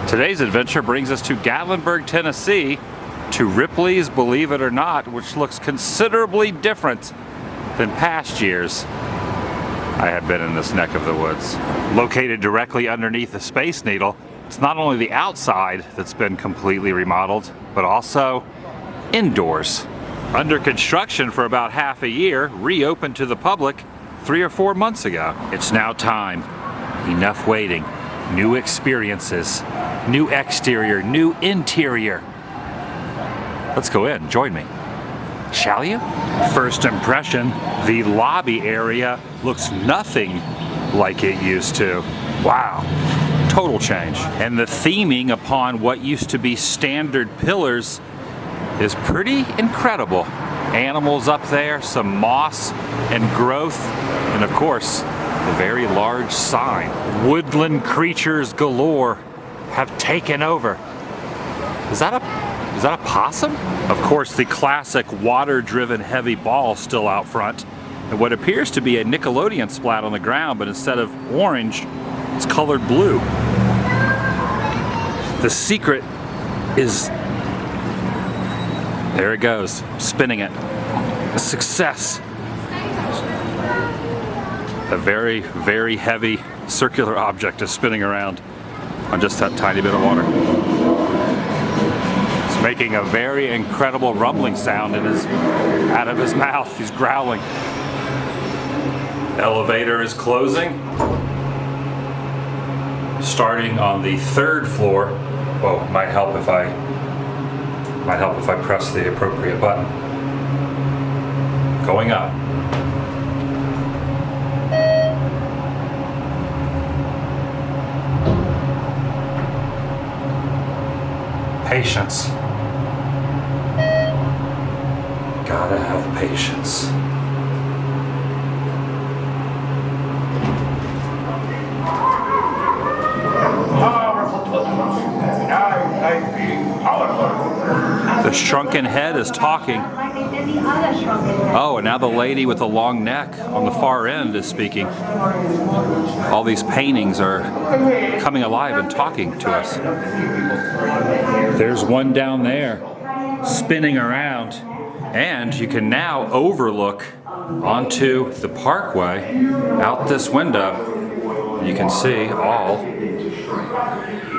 Today's adventure brings us to Gatlinburg, Tennessee, to Ripley's Believe It or Not, which looks considerably different than past years I have been in this neck of the woods. Located directly underneath the Space Needle, it's not only the outside that's been completely remodeled, but also indoors. Under construction for about half a year, reopened to the public 3 or 4 months ago. It's now time. Enough waiting. New experiences. New exterior, new interior. Let's go in, join me. Shall you? First impression, the lobby area looks nothing like it used to. Wow, total change. And the theming upon what used to be standard pillars is pretty incredible. Animals up there, some moss and growth, and of course, a very large sign. Woodland creatures galore have taken over. Is that a possum? Of course, the classic water-driven heavy ball still out front, and what appears to be a Nickelodeon splat on the ground, but instead of orange, it's colored blue. The secret is, there it goes, spinning it. A success. A very, very heavy circular object is spinning around on just that tiny bit of water. It's making a very incredible rumbling sound out of his mouth. He's growling. Elevator is closing. Starting on the 3rd floor. Whoa, might help if I press the appropriate button. Going up. Patience. Gotta have patience. The shrunken head is talking. Oh, and now the lady with the long neck on the far end is speaking. All these paintings are coming alive and talking to us. There's one down there, spinning around, and you can now overlook onto the parkway out this window. You can see all,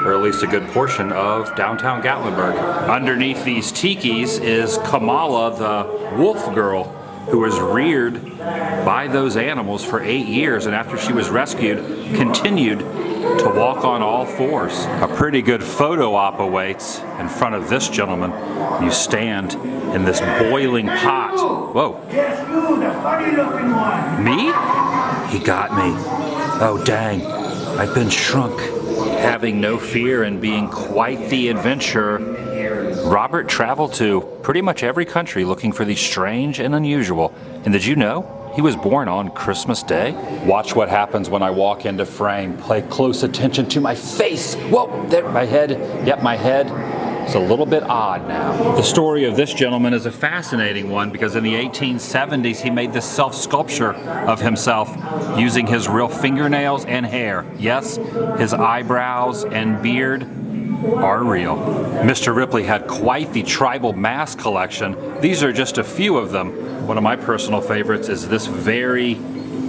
or at least a good portion of downtown Gatlinburg. Underneath these tikis is Kamala, the wolf girl, who was reared by those animals for 8 years, and after she was rescued, continued to walk on all fours. A pretty good photo op awaits in front of this gentleman. You stand in this boiling pot. Whoa. Yes, you, the funny looking one. Me? He got me. Oh dang, I've been shrunk. Having no fear and being quite the adventurer, Robert traveled to pretty much every country looking for the strange and unusual. And did you know he was born on Christmas Day? Watch what happens when I walk into frame. Pay close attention to my face. Whoa, there, my head. Yep, my head. It's a little bit odd now. The story of this gentleman is a fascinating one because in the 1870s he made this self-sculpture of himself using his real fingernails and hair. Yes, his eyebrows and beard are real. Mr. Ripley had quite the tribal mask collection. These are just a few of them. One of my personal favorites is this very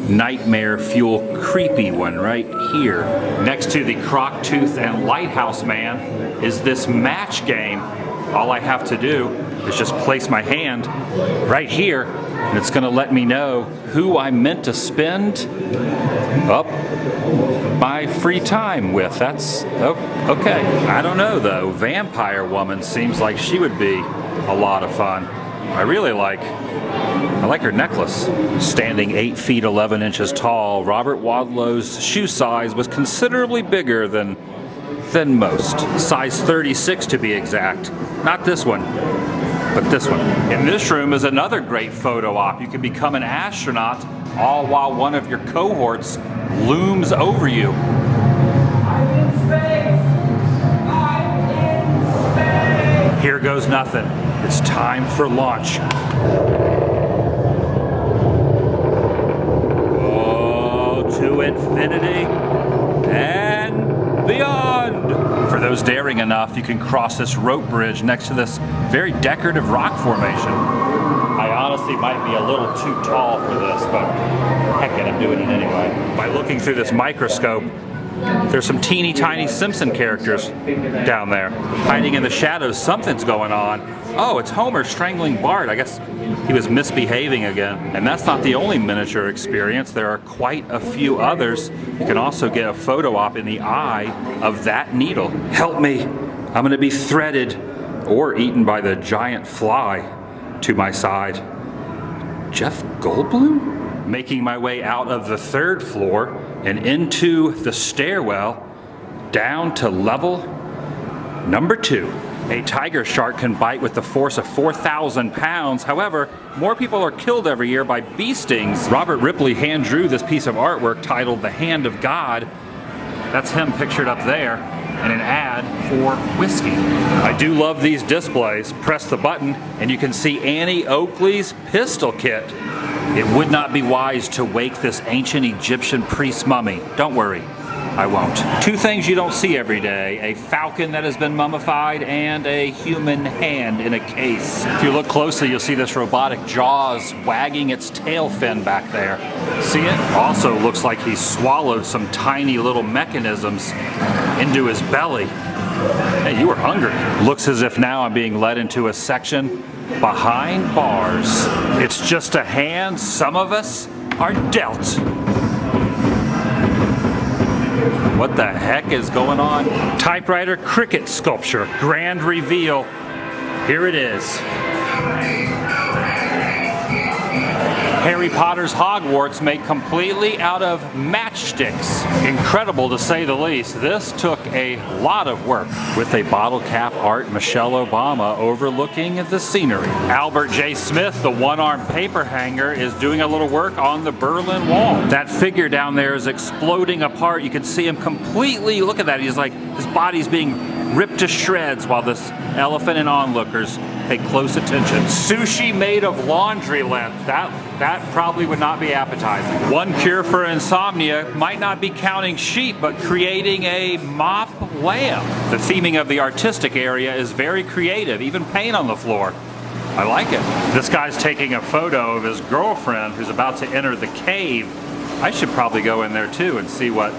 nightmare fuel creepy one right here. Next to the croc tooth and lighthouse man is this match game. All I have to do is just place my hand right here and it's going to let me know who I'm meant to spend up my free time with. That's okay. I don't know though. Vampire Woman seems like she would be a lot of fun. I like her necklace. Standing 8 feet 11 inches tall, Robert Wadlow's shoe size was considerably bigger than most. Size 36 to be exact. Not this one, but this one. In this room is another great photo op. You can become an astronaut all while one of your cohorts looms over you. I'm in space. I'm in space. Here goes nothing. It's time for launch. To infinity and beyond. For those daring enough, you can cross this rope bridge next to this very decorative rock formation. I honestly might be a little too tall for this, but heck it, I'm doing it anyway. By looking through this microscope, there's some teeny tiny Simpson characters down there. Hiding in the shadows, something's going on. Oh, it's Homer strangling Bart. I guess he was misbehaving again. And that's not the only miniature experience. There are quite a few others. You can also get a photo op in the eye of that needle. Help me. I'm gonna be threaded or eaten by the giant fly to my side. Jeff Goldblum? Making my way out of the 3rd floor and into the stairwell down to level number 2. A tiger shark can bite with the force of 4,000 pounds. However, more people are killed every year by bee stings. Robert Ripley hand drew this piece of artwork titled The Hand of God. That's him pictured up there in an ad for whiskey. I do love these displays. Press the button and you can see Annie Oakley's pistol kit. It would not be wise to wake this ancient Egyptian priest mummy. Don't worry, I won't. 2 things you don't see every day: a falcon that has been mummified and a human hand in a case. If you look closely, you'll see this robotic jaws wagging its tail fin back there. See it? Also looks like he swallowed some tiny little mechanisms into his belly. Hey, you were hungry. Looks as if now I'm being led into a section behind bars. It's just a hand some of us are dealt. What the heck is going on? Typewriter cricket sculpture, grand reveal. Here it is. Harry Potter's Hogwarts made completely out of matchsticks. Incredible to say the least. This took a lot of work. With a bottle cap art Michelle Obama overlooking the scenery. Albert J. Smith, the one-armed paper hanger, is doing a little work on the Berlin Wall. That figure down there is exploding apart. You can see him completely, look at that, he's like, his body's being ripped to shreds while this elephant and onlookers pay close attention. Sushi made of laundry lint. That probably would not be appetizing. One cure for insomnia might not be counting sheep, but creating a mop lamp. The theming of the artistic area is very creative, even paint on the floor. I like it. This guy's taking a photo of his girlfriend who's about to enter the cave. I should probably go in there too and see what's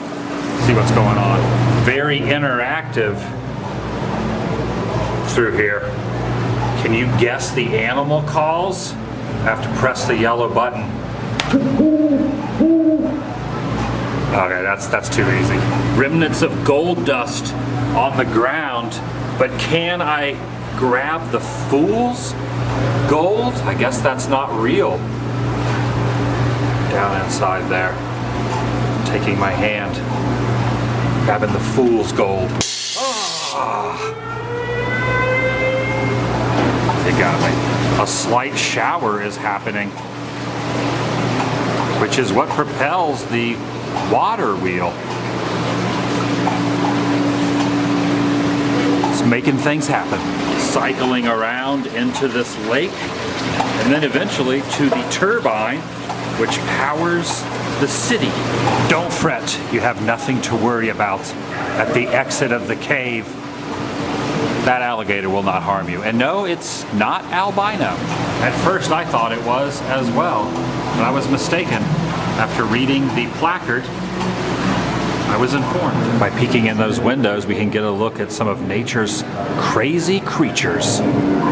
going on. Very interactive through here. Can you guess the animal calls? I have to press the yellow button. Okay, that's too easy. Remnants of gold dust on the ground, but can I grab the fool's gold? I guess that's not real. Down inside there. Taking my hand, grabbing the fool's gold. Oh. It got me. A slight shower is happening, which is what propels the water wheel. It's making things happen. Cycling around into this lake, and then eventually to the turbine, which powers the city. Don't fret, you have nothing to worry about at the exit of the cave. That alligator will not harm you. And no, it's not albino. At first I thought it was as well, but I was mistaken. After reading the placard, I was informed. By peeking in those windows, we can get a look at some of nature's crazy creatures.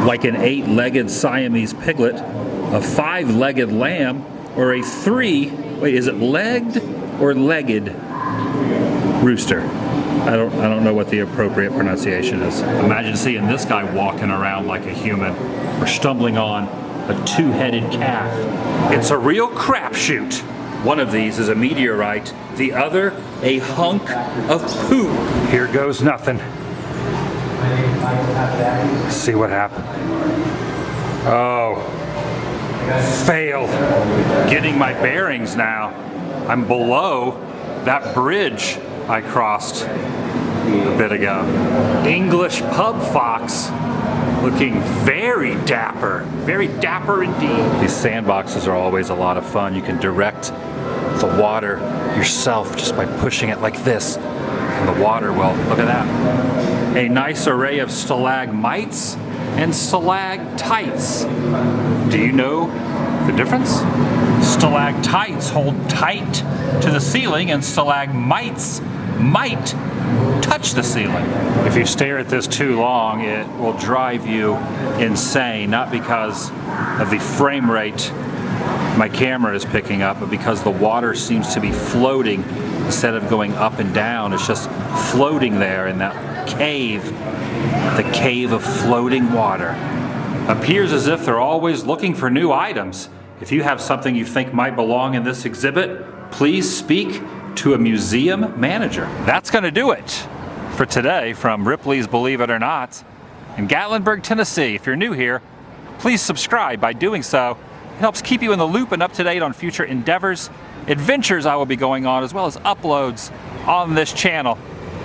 Like an 8-legged Siamese piglet, a 5-legged lamb, or a is it legged or legged rooster? I don't know what the appropriate pronunciation is. Imagine seeing this guy walking around like a human, or stumbling on a 2-headed calf. It's a real crapshoot. One of these is a meteorite, the other a hunk of poop. Here goes nothing. Let's see what happened. Oh, fail. Getting my bearings now. I'm below that bridge I crossed a bit ago. English pub fox, looking very dapper indeed. These sandboxes are always a lot of fun. You can direct the water yourself just by pushing it like this, and the water will, look at that. a nice array of stalagmites and stalactites. Do you know the difference? Stalactites hold tight to the ceiling and stalagmites might touch the ceiling. If you stare at this too long, it will drive you insane, not because of the frame rate my camera is picking up, but because the water seems to be floating instead of going up and down. It's just floating there in that cave, the cave of floating water. Appears as if they're always looking for new items. If you have something you think might belong in this exhibit, please speak to a museum manager. That's going to do it for today from Ripley's Believe It or Not in Gatlinburg, Tennessee. If you're new here, please subscribe. By doing so, it helps keep you in the loop and up to date on future endeavors, adventures I will be going on, as well as uploads on this channel.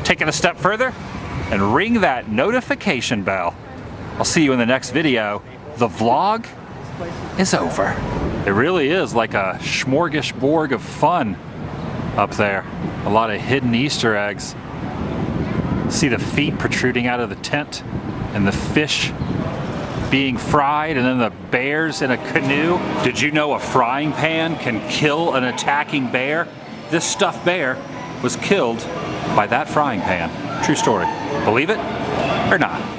Take it a step further and ring that notification bell. I'll see you in the next video. The vlog is over. It really is like a smorgasbord of fun up there. A lot of hidden Easter eggs. See the feet protruding out of the tent and the fish being fried, and then the bears in a canoe. Did you know a frying pan can kill an attacking bear? This stuffed bear was killed by that frying pan. True story. Believe it or not.